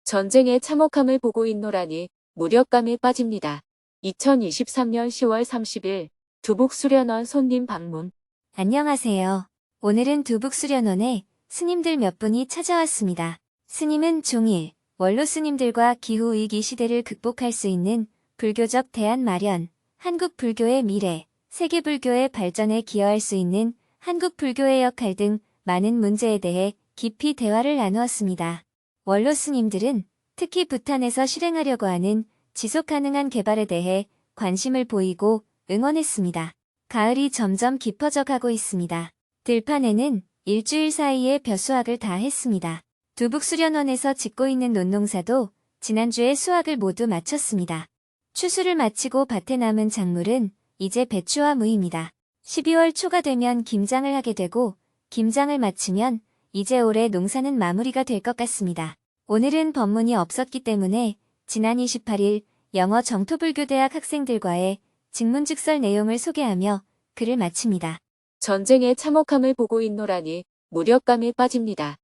전쟁의 참혹함을 보고 있노라니 무력감에 빠집니다. 2023년 10월 30일 두북수련원 손님 방문. 안녕하세요. 오늘은 두북수련원에 스님들 몇 분이 찾아왔습니다. 스님은 종일 원로 스님들과 기후위기 시대를 극복할 수 있는 불교적 대안 마련, 한국 불교의 미래, 세계 불교의 발전에 기여할 수 있는 한국 불교의 역할 등 많은 문제에 대해 깊이 대화를 나누었습니다. 원로 스님들은 특히 부탄에서 실행하려고 하는 지속가능한 개발에 대해 관심을 보이고 응원했습니다. 가을이 점점 깊어져 가고 있습니다. 들판에는 일주일 사이에 벼수확을 다 했습니다. 두북수련원에서 짓고 있는 논농사도 지난주에 수확을 모두 마쳤습니다. 추수를 마치고 밭에 남은 작물은 이제 배추와 무입니다. 12월 초가 되면 김장을 하게 되고 김장을 마치면 이제 올해 농사는 마무리가 될 것 같습니다. 오늘은 법문이 없었기 때문에 지난 28일 영어 정토불교대학 학생들과의 직문직설 내용을 소개하며 글을 마칩니다. 전쟁의 참혹함을 보고 있노라니 무력감에 빠집니다.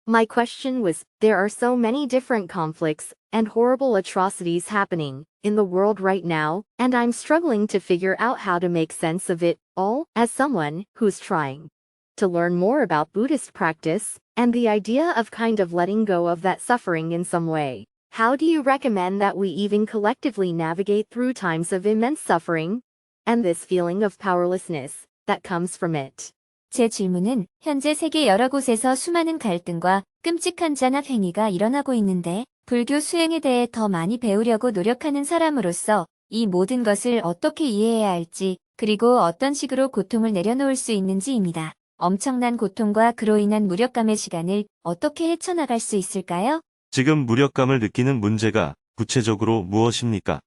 My question was, there are so many different conflicts and horrible atrocities happening in the world right now, and I'm struggling to figure out how to make sense of it all as someone who's trying to learn more about Buddhist practice and the idea of kind of letting go of that suffering in some way. How do you recommend that we even collectively navigate through times of immense suffering and this feeling of powerlessness that comes from it? 제 질문은 현재 세계 여러 곳에서 수많은 갈등과 끔찍한 잔악 행위가 일어나고 있는데 불교 수행에 대해 더 많이 배우려고 노력하는 사람으로서 이 모든 것을 어떻게 이해해야 할지 그리고 어떤 식으로 고통을 내려놓을 수 있는지입니다. 엄청난 고통과 그로 인한 무력감의 시간을 어떻게 헤쳐나갈 수 있을까요? 지금 무력감을 느끼는 문제가 구체적으로 무엇입니까?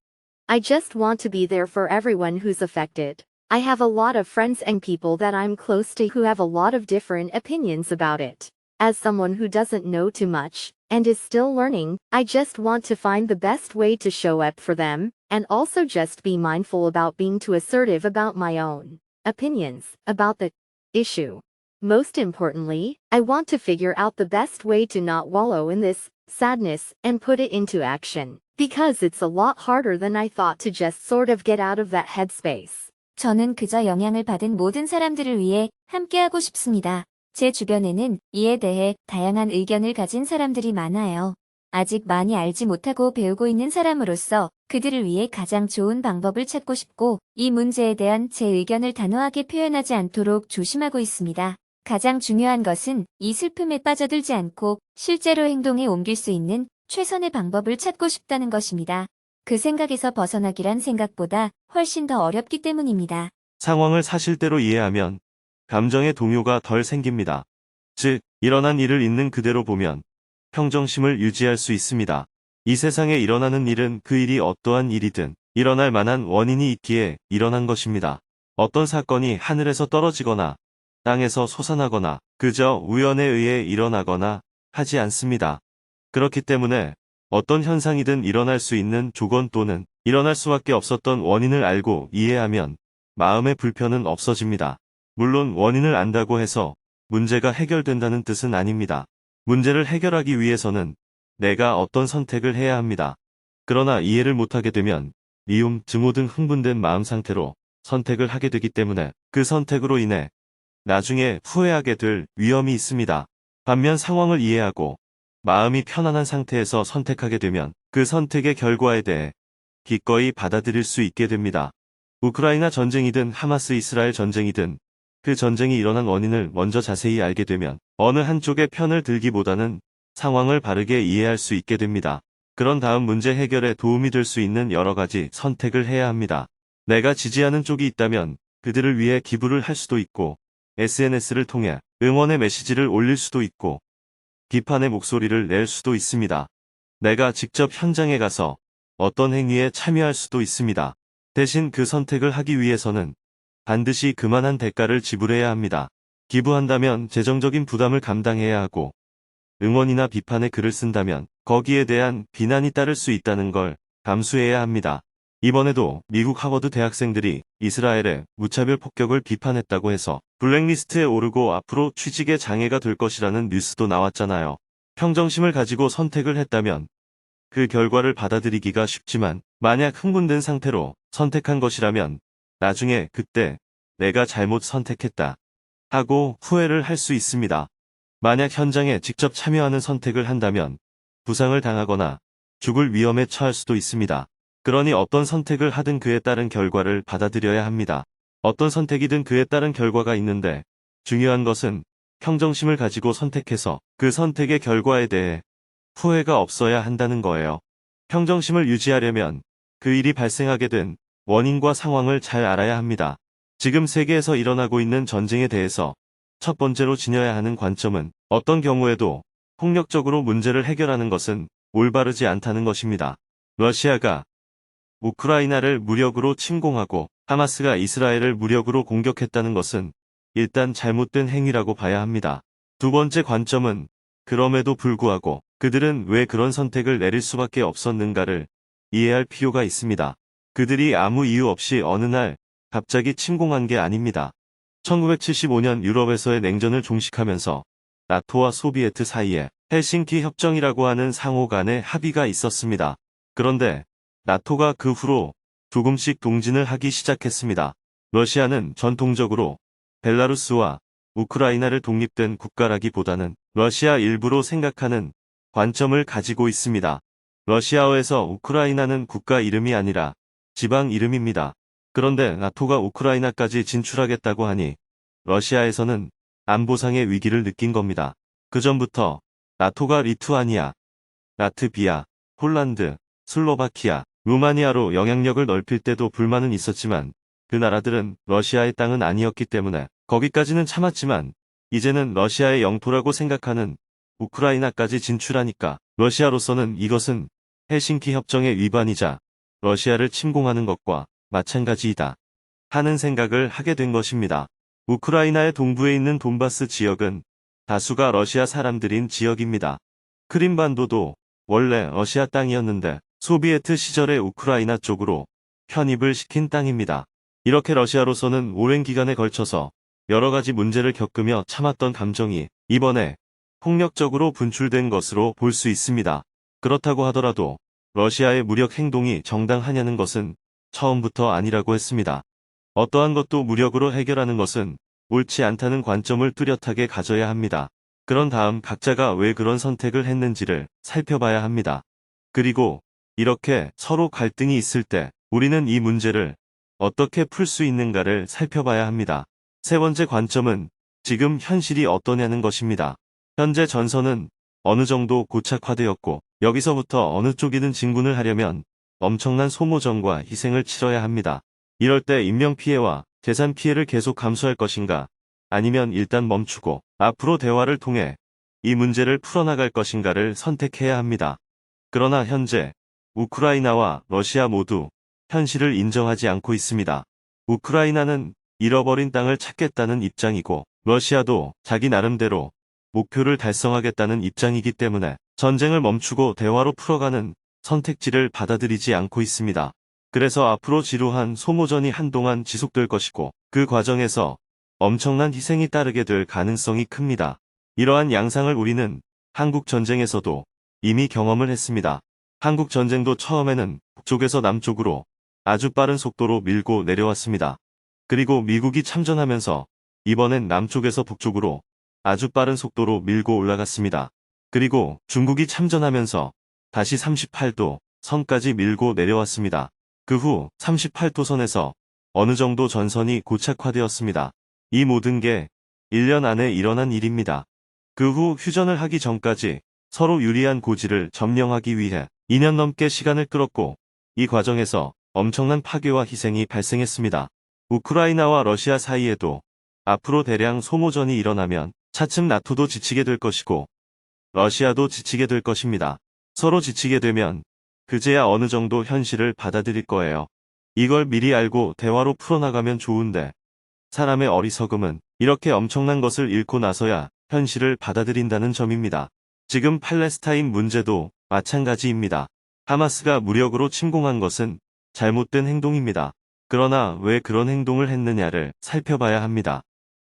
I just want to be there for everyone who's affected. I have a lot of friends and people that I'm close to who have a lot of different opinions about it. As someone who doesn't know too much and is still learning, I just want to find the best way to show up for them and also just be mindful about being too assertive about my own opinions about the issue. Most importantly, I want to figure out the best way to not wallow in this sadness and put it into action, because it's a lot harder than I thought to just sort of get out of that headspace. 저는 그저 영향을 받은 모든 사람들을 위해 함께하고 싶습니다. 제 주변에는 이에 대해 다양한 의견을 가진 사람들이 많아요. 아직 많이 알지 못하고 배우고 있는 사람으로서 그들을 위해 가장 좋은 방법을 찾고 싶고 이 문제에 대한 제 의견을 단호하게 표현하지 않도록 조심하고 있습니다. 가장 중요한 것은 이 슬픔에 빠져들지 않고 실제로 행동에 옮길 수 있는 최선의 방법을 찾고 싶다는 것입니다. 그 생각에서 벗어나기란 생각보다 훨씬 더 어렵기 때문입니다. 상황을 사실대로 이해하면 감정의 동요가 덜 생깁니다. 즉, 일어난 일을 있는 그대로 보면 평정심을 유지할 수 있습니다. 이 세상에 일어나는 일은 그 일이 어떠한 일이든 일어날 만한 원인이 있기에 일어난 것입니다. 어떤 사건이 하늘에서 떨어지거나 땅에서 솟아나거나 그저 우연에 의해 일어나거나 하지 않습니다. 그렇기 때문에 어떤 현상이든 일어날 수 있는 조건 또는 일어날 수밖에 없었던 원인을 알고 이해하면 마음의 불편은 없어집니다. 물론 원인을 안다고 해서 문제가 해결된다는 뜻은 아닙니다. 문제를 해결하기 위해서는 내가 어떤 선택을 해야 합니다. 그러나 이해를 못하게 되면 미움, 증오 등 흥분된 마음 상태로 선택을 하게 되기 때문에 그 선택으로 인해 나중에 후회하게 될 위험이 있습니다. 반면 상황을 이해하고 마음이 편안한 상태에서 선택하게 되면 그 선택의 결과에 대해 기꺼이 받아들일 수 있게 됩니다. 우크라이나 전쟁이든 하마스 이스라엘 전쟁이든 그 전쟁이 일어난 원인을 먼저 자세히 알게 되면 어느 한쪽의 편을 들기보다는 상황을 바르게 이해할 수 있게 됩니다. 그런 다음 문제 해결에 도움이 될 수 있는 여러 가지 선택을 해야 합니다. 내가 지지하는 쪽이 있다면 그들을 위해 기부를 할 수도 있고 SNS를 통해 응원의 메시지를 올릴 수도 있고 비판의 목소리를 낼 수도 있습니다. 내가 직접 현장에 가서 어떤 행위에 참여할 수도 있습니다. 대신 그 선택을 하기 위해서는 반드시 그만한 대가를 지불해야 합니다. 기부한다면 재정적인 부담을 감당해야 하고 응원이나 비판의 글을 쓴다면 거기에 대한 비난이 따를 수 있다는 걸 감수해야 합니다. 이번에도 미국 하버드 대학생들이 이스라엘의 무차별 폭격을 비판했다고 해서 블랙리스트에 오르고 앞으로 취직에 장애가 될 것이라는 뉴스도 나왔잖아요. 평정심을 가지고 선택을 했다면 그 결과를 받아들이기가 쉽지만 만약 흥분된 상태로 선택한 것이라면 나중에 그때 내가 잘못 선택했다 하고 후회를 할 수 있습니다. 만약 현장에 직접 참여하는 선택을 한다면 부상을 당하거나 죽을 위험에 처할 수도 있습니다. 그러니 어떤 선택을 하든 그에 따른 결과를 받아들여야 합니다. 어떤 선택이든 그에 따른 결과가 있는데 중요한 것은 평정심을 가지고 선택해서 그 선택의 결과에 대해 후회가 없어야 한다는 거예요. 평정심을 유지하려면 그 일이 발생하게 된 원인과 상황을 잘 알아야 합니다. 지금 세계에서 일어나고 있는 전쟁에 대해서 첫 번째로 지녀야 하는 관점은 어떤 경우에도 폭력적으로 문제를 해결하는 것은 올바르지 않다는 것입니다. 러시아가 우크라이나를 무력으로 침공하고 하마스가 이스라엘을 무력으로 공격했다는 것은 일단 잘못된 행위라고 봐야 합니다. 두 번째 관점은 그럼에도 불구하고 그들은 왜 그런 선택을 내릴 수밖에 없었는가를 이해할 필요가 있습니다. 그들이 아무 이유 없이 어느 날 갑자기 침공한 게 아닙니다. 1975년 유럽에서의 냉전을 종식하면서 나토와 소비에트 사이에 헬싱키 협정이라고 하는 상호 간의 합의가 있었습니다. 그런데 나토가 그 후로 조금씩 동진을 하기 시작했습니다. 러시아는 전통적으로 벨라루스와 우크라이나를 독립된 국가라기보다는 러시아 일부로 생각하는 관점을 가지고 있습니다. 러시아어에서 우크라이나는 국가 이름이 아니라 지방 이름입니다. 그런데 나토가 우크라이나까지 진출하겠다고 하니 러시아에서는 안보상의 위기를 느낀 겁니다. 그 전부터 나토가 리투아니아, 라트비아, 폴란드, 슬로바키아, 루마니아로 영향력을 넓힐 때도 불만은 있었지만 그 나라들은 러시아의 땅은 아니었기 때문에 거기까지는 참았지만 이제는 러시아의 영토라고 생각하는 우크라이나까지 진출하니까 러시아로서는 이것은 헬싱키 협정의 위반이자 러시아를 침공하는 것과 마찬가지이다 하는 생각을 하게 된 것입니다. 우크라이나의 동부에 있는 돈바스 지역은 다수가 러시아 사람들인 지역입니다. 크림반도도 원래 러시아 땅이었는데 소비에트 시절에 우크라이나 쪽으로 편입을 시킨 땅입니다. 이렇게 러시아로서는 오랜 기간에 걸쳐서 여러 가지 문제를 겪으며 참았던 감정이 이번에 폭력적으로 분출된 것으로 볼 수 있습니다. 그렇다고 하더라도 러시아의 무력 행동이 정당하냐는 것은 처음부터 아니라고 했습니다. 어떠한 것도 무력으로 해결하는 것은 옳지 않다는 관점을 뚜렷하게 가져야 합니다. 그런 다음 각자가 왜 그런 선택을 했는지를 살펴봐야 합니다. 그리고 이렇게 서로 갈등이 있을 때 우리는 이 문제를 어떻게 풀 수 있는가를 살펴봐야 합니다. 세 번째 관점은 지금 현실이 어떠냐는 것입니다. 현재 전선은 어느 정도 고착화되었고 여기서부터 어느 쪽이든 진군을 하려면 엄청난 소모전과 희생을 치러야 합니다. 이럴 때 인명피해와 재산 피해를 계속 감수할 것인가 아니면 일단 멈추고 앞으로 대화를 통해 이 문제를 풀어나갈 것인가를 선택해야 합니다. 그러나 현재 우크라이나와 러시아 모두 현실을 인정하지 않고 있습니다. 우크라이나는 잃어버린 땅을 찾겠다는 입장이고 러시아도 자기 나름대로 목표를 달성하겠다는 입장이기 때문에 전쟁을 멈추고 대화로 풀어가는 선택지를 받아들이지 않고 있습니다. 그래서 앞으로 지루한 소모전이 한동안 지속될 것이고 그 과정에서 엄청난 희생이 따르게 될 가능성이 큽니다. 이러한 양상을 우리는 한국 전쟁에서도 이미 경험을 했습니다. 한국 전쟁도 처음에는 북쪽에서 남쪽으로 아주 빠른 속도로 밀고 내려왔습니다. 그리고 미국이 참전하면서 이번엔 남쪽에서 북쪽으로 아주 빠른 속도로 밀고 올라갔습니다. 그리고 중국이 참전하면서 다시 38도 선까지 밀고 내려왔습니다. 그 후 38도 선에서 어느 정도 전선이 고착화되었습니다. 이 모든 게 1년 안에 일어난 일입니다. 그 후 휴전을 하기 전까지 서로 유리한 고지를 점령하기 위해 2년 넘게 시간을 끌었고 이 과정에서 엄청난 파괴와 희생이 발생했습니다. 우크라이나와 러시아 사이에도 앞으로 대량 소모전이 일어나면 차츰 나토도 지치게 될 것이고 러시아도 지치게 될 것입니다. 서로 지치게 되면 그제야 어느 정도 현실을 받아들일 거예요. 이걸 미리 알고 대화로 풀어나가면 좋은데 사람의 어리석음은 이렇게 엄청난 것을 잃고 나서야 현실을 받아들인다는 점입니다. 지금 팔레스타인 문제도 마찬가지입니다. 하마스가 무력으로 침공한 것은 잘못된 행동입니다. 그러나 왜 그런 행동을 했느냐를 살펴봐야 합니다.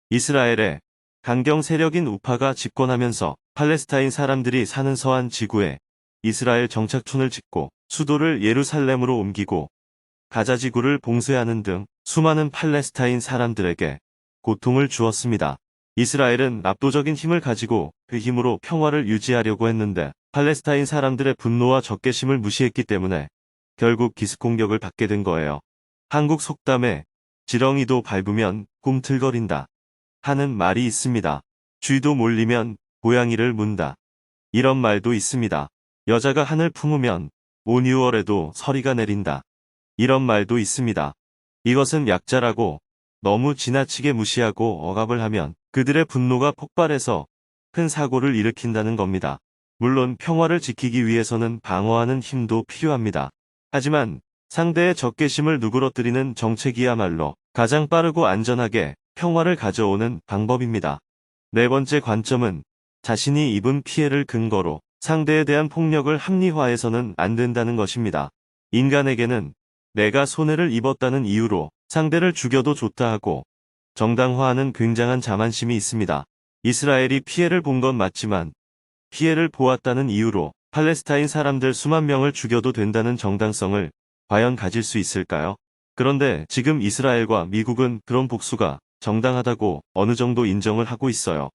이스라엘의 강경 세력인 우파가 집권하면서 팔레스타인 사람들이 사는 서한 지구에 이스라엘 정착촌을 짓고 수도를 예루살렘으로 옮기고 가자 지구를 봉쇄하는 등 수많은 팔레스타인 사람들에게 고통을 주었습니다. 이스라엘은 압도적인 힘을 가지고 그 힘으로 평화를 유지하려고 했는데 팔레스타인 사람들의 분노와 적개심을 무시했기 때문에 결국 기습 공격을 받게 된 거예요. 한국 속담에 지렁이도 밟으면 꿈틀거린다 하는 말이 있습니다. 쥐도 몰리면 고양이를 문다. 이런 말도 있습니다. 여자가 한을 품으면 온 6월에도 서리가 내린다. 이런 말도 있습니다. 이것은 약자라고 너무 지나치게 무시하고 억압을 하면 그들의 분노가 폭발해서 큰 사고를 일으킨다는 겁니다. 물론 평화를 지키기 위해서는 방어하는 힘도 필요합니다. 하지만 상대의 적개심을 누그러뜨리는 정책이야말로 가장 빠르고 안전하게 평화를 가져오는 방법입니다. 네 번째 관점은 자신이 입은 피해를 근거로 상대에 대한 폭력을 합리화해서는 안 된다는 것입니다. 인간에게는 내가 손해를 입었다는 이유로 상대를 죽여도 좋다 하고 정당화하는 굉장한 자만심이 있습니다. 이스라엘이 피해를 본 건 맞지만 피해를 보았다는 이유로 팔레스타인 사람들 수만 명을 죽여도 된다는 정당성을 과연 가질 수 있을까요? 그런데 지금 이스라엘과 미국은 그런 복수가 정당하다고 어느 정도 인정을 하고 있어요.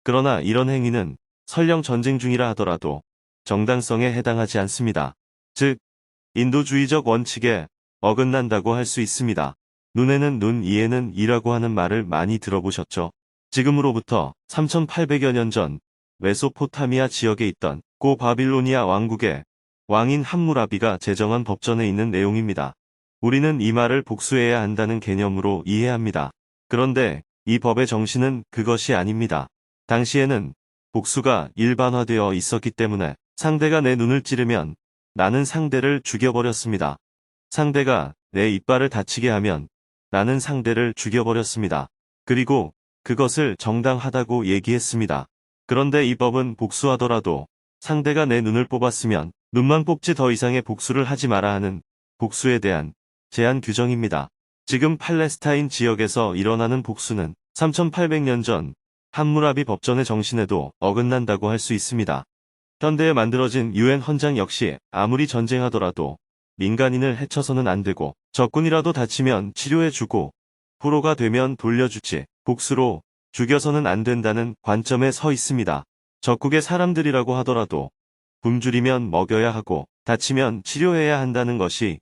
그러나 이런 행위는 설령 전쟁 중이라 하더라도 정당성에 해당하지 않습니다. 즉, 인도주의적 원칙에 어긋난다고 할 수 있습니다. 눈에는 눈, 이에는 이라고 하는 말을 많이 들어보셨죠? 지금으로부터 3800여 년 전 메소포타미아 지역에 있던 고 바빌로니아 왕국의 왕인 함무라비가 제정한 법전에 있는 내용입니다. 우리는 이 말을 복수해야 한다는 개념으로 이해합니다. 그런데 이 법의 정신은 그것이 아닙니다. 당시에는 복수가 일반화되어 있었기 때문에 상대가 내 눈을 찌르면 나는 상대를 죽여버렸습니다. 상대가 내 이빨을 다치게 하면 나는 상대를 죽여버렸습니다. 그리고 그것을 정당하다고 얘기했습니다. 그런데 이 법은 복수하더라도 상대가 내 눈을 뽑았으면 눈만 뽑지 더 이상의 복수를 하지 마라 하는 복수에 대한 제한 규정입니다. 지금 팔레스타인 지역에서 일어나는 복수는 3800년 전 함무라비 법전의 정신에도 어긋난다고 할 수 있습니다. 현대에 만들어진 유엔 헌장 역시 아무리 전쟁하더라도 민간인을 해쳐서는 안 되고 적군이라도 다치면 치료해주고 포로가 되면 돌려주지 복수로 죽여서는 안 된다는 관점에 서 있습니다. 적국의 사람들이라고 하더라도 굶주리면 먹여야 하고 다치면 치료해야 한다는 것이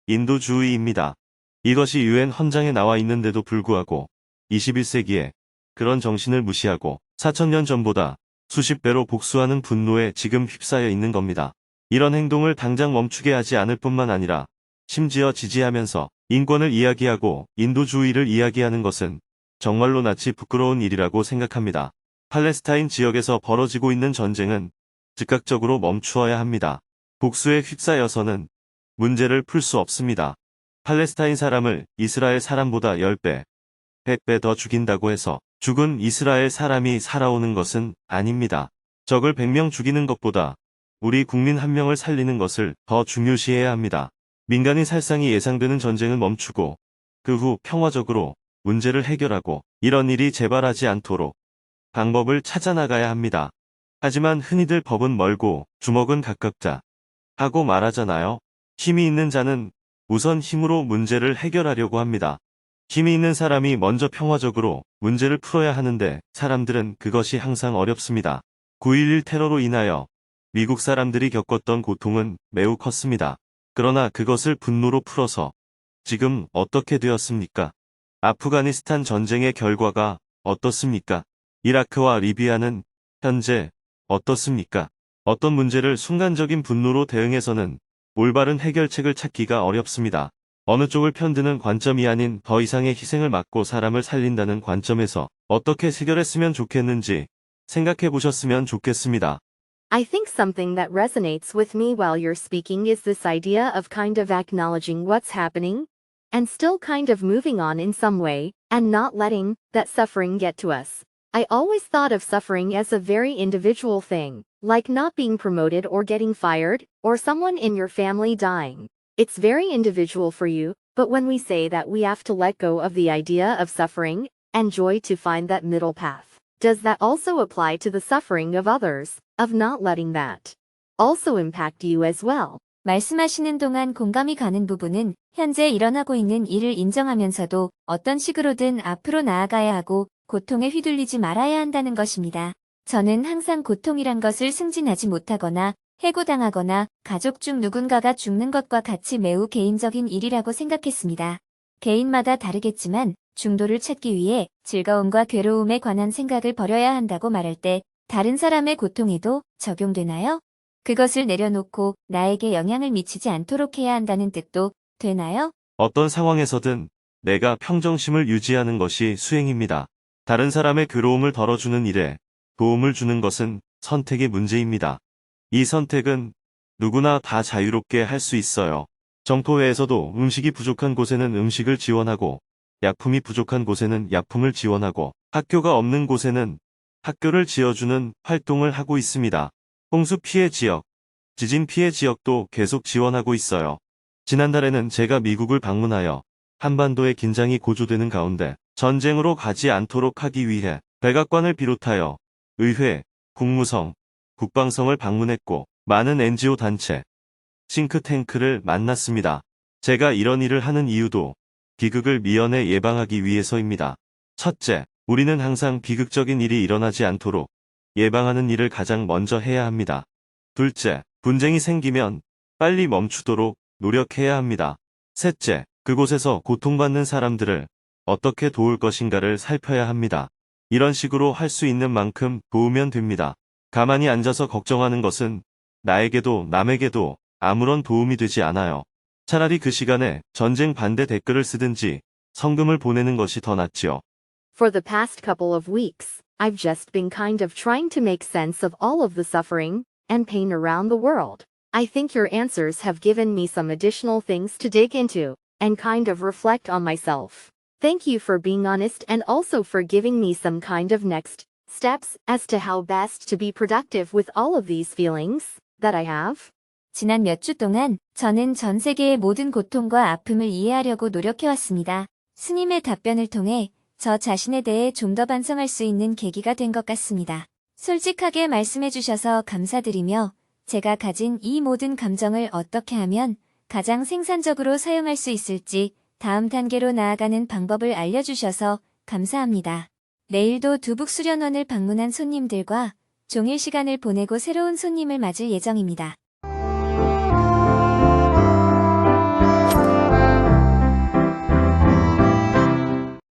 인도주의입니다. 이것이 유엔 헌장에 나와 있는데도 불구하고 21세기에 그런 정신을 무시하고 4000년 전보다 수십 배로 복수하는 분노에 지금 휩싸여 있는 겁니다. 이런 행동을 당장 멈추게 하지 않을 뿐만 아니라 심지어 지지하면서 인권을 이야기하고 인도주의를 이야기하는 것은 정말로 낯이 부끄러운 일이라고 생각합니다. 팔레스타인 지역에서 벌어지고 있는 전쟁은 즉각적으로 멈추어야 합니다. 복수에 휩싸여서는 문제를 풀 수 없습니다. 팔레스타인 사람을 이스라엘 사람보다 10배, 100배 더 죽인다고 해서 죽은 이스라엘 사람이 살아오는 것은 아닙니다. 적을 100명 죽이는 것보다 우리 국민 1명을 살리는 것을 더 중요시해야 합니다. 민간인 살상이 예상되는 전쟁은 멈추고 그 후 평화적으로 문제를 해결하고 이런 일이 재발하지 않도록 방법을 찾아나가야 합니다. 하지만 흔히들 법은 멀고 주먹은 가깝다 하고 말하잖아요. 힘이 있는 자는 우선 힘으로 문제를 해결하려고 합니다. 힘이 있는 사람이 먼저 평화적으로 문제를 풀어야 하는데 사람들은 그것이 항상 어렵습니다. 9.11 테러로 인하여 미국 사람들이 겪었던 고통은 매우 컸습니다. 그러나 그것을 분노로 풀어서 지금 어떻게 되었습니까? 아프가니스탄 전쟁의 결과가 어떻습니까? 이라크와 리비아는 현재 어떻습니까? 어떤 문제를 순간적인 분노로 대응해서는 올바른 해결책을 찾기가 어렵습니다. 어느 쪽을 편드는 관점이 아닌 더 이상의 희생을 막고 사람을 살린다는 관점에서 어떻게 해결했으면 좋겠는지 생각해 보셨으면 좋겠습니다. I think something that resonates with me while you're speaking is this idea of kind of acknowledging what's happening and still kind of moving on in some way and not letting that suffering get to us. I always thought of suffering as a very individual thing. Like not being promoted or getting fired, or someone in your family dying. It's very individual for you, but when we say that we have to let go of the idea of suffering and joy to find that middle path, does that also apply to the suffering of others, of not letting that also impact you as well? 말씀하시는 동안 공감이 가는 부분은 현재 일어나고 있는 일을 인정하면서도 어떤 식으로든 앞으로 나아가야 하고 고통에 휘둘리지 말아야 한다는 것입니다. 저는 항상 고통이란 것을 승진하지 못하거나 해고당하거나 가족 중 누군가가 죽는 것과 같이 매우 개인적인 일이라고 생각했습니다. 개인마다 다르겠지만 중도를 찾기 위해 즐거움과 괴로움에 관한 생각을 버려야 한다고 말할 때 다른 사람의 고통에도 적용되나요? 그것을 내려놓고 나에게 영향을 미치지 않도록 해야 한다는 뜻도 되나요? 어떤 상황에서든 내가 평정심을 유지하는 것이 수행입니다. 다른 사람의 괴로움을 덜어주는 일에 도움을 주는 것은 선택의 문제입니다. 이 선택은 누구나 다 자유롭게 할 수 있어요. 정토회에서도 음식이 부족한 곳에는 음식을 지원하고 약품이 부족한 곳에는 약품을 지원하고 학교가 없는 곳에는 학교를 지어주는 활동을 하고 있습니다. 홍수 피해 지역, 지진 피해 지역도 계속 지원하고 있어요. 지난달에는 제가 미국을 방문하여 한반도의 긴장이 고조되는 가운데 전쟁으로 가지 않도록 하기 위해 백악관을 비롯하여 의회, 국무성, 국방성을 방문했고 많은 NGO 단체, 싱크탱크를 만났습니다. 제가 이런 일을 하는 이유도 비극을 미연에 예방하기 위해서입니다. 첫째, 우리는 항상 비극적인 일이 일어나지 않도록 예방하는 일을 가장 먼저 해야 합니다. 둘째, 분쟁이 생기면 빨리 멈추도록 노력해야 합니다. 셋째, 그곳에서 고통받는 사람들을 어떻게 도울 것인가를 살펴야 합니다. 이런 식으로 할 수 있는 만큼 도우면 됩니다. 가만히 앉아서 걱정하는 것은 나에게도 남에게도 아무런 도움이 되지 않아요. 차라리 그 시간에 전쟁 반대 댓글을 쓰든지 성금을 보내는 것이 더 낫지요. For the past couple of weeks, I've just been kind of trying to make sense of all of the suffering and pain around the world. I think your answers have given me some additional things to dig into and kind of reflect on myself. Thank you for being honest and also for giving me some kind of next steps as to how best to be productive with all of these feelings that I have. 지난 몇 주 동안 저는 전 세계의 모든 고통과 아픔을 이해하려고 노력해왔습니다. 스님의 답변을 통해 저 자신에 대해 좀 더 반성할 수 있는 계기가 된 것 같습니다. 솔직하게 말씀해주셔서 감사드리며 제가 가진 이 모든 감정을 어떻게 하면 가장 생산적으로 사용할 수 있을지 다음 단계로 나아가는 방법을 알려주셔서 감사합니다. 내일도 두북수련원을 방문한 손님들과 종일 시간을 보내고 새로운 손님을 맞을 예정입니다.